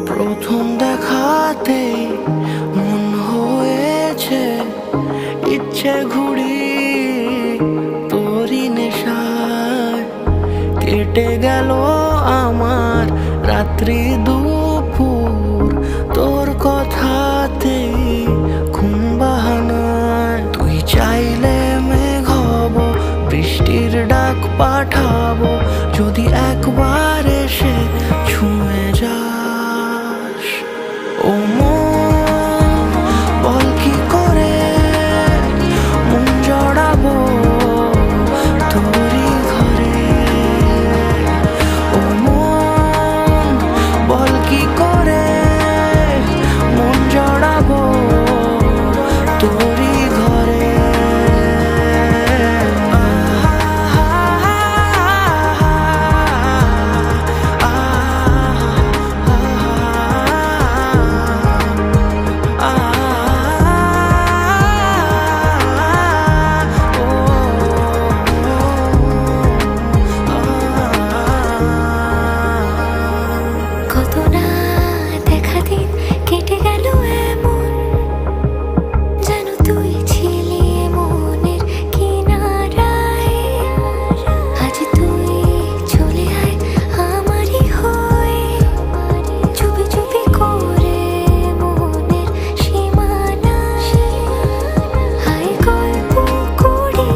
প্রথম দেখাতেই মন হয়েছে ইচ্ছে ঘুড়ি তোরই নেশায়। কেটে গেল আমার রাত্রি দুপুর তোর কথাতেই ঘুম বাহানায়। তুই চাইলে মেঘ হব, বৃষ্টির ডাক পাঠাবো, যদি একবার এসে ছুঁয়ে যাস। ও মন, বল কি করে মন জড়াবো তোরই ঘরে। ও মন, বল কি করে মন জড়াবো তোরই ঘরে। কত না দেখা দিন কেটে গেল এমন, যেন তুই ছিলি মনের কিনারায়। আজ তুই চলে আয় আমারই হয়ে, চুপি চুপি করে মনের সীমানায়। আয় গল্প করি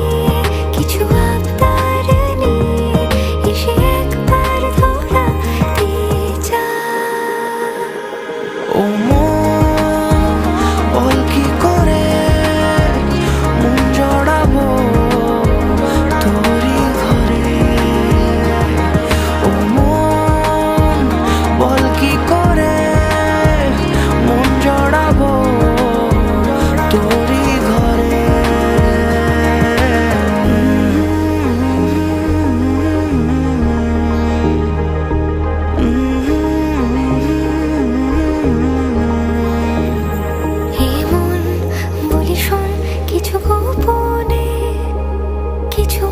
কিছু আবদার নিয়ে, এসে একবার ধরা দিয়ে যা। ও মন, বল কি করে মন জড়াবো তোরই ঘরে। ও মন, বল কি করে মন জড়াবো তোরই ঘরে। এমন বলি শোন কিছু গোপনে, কিছু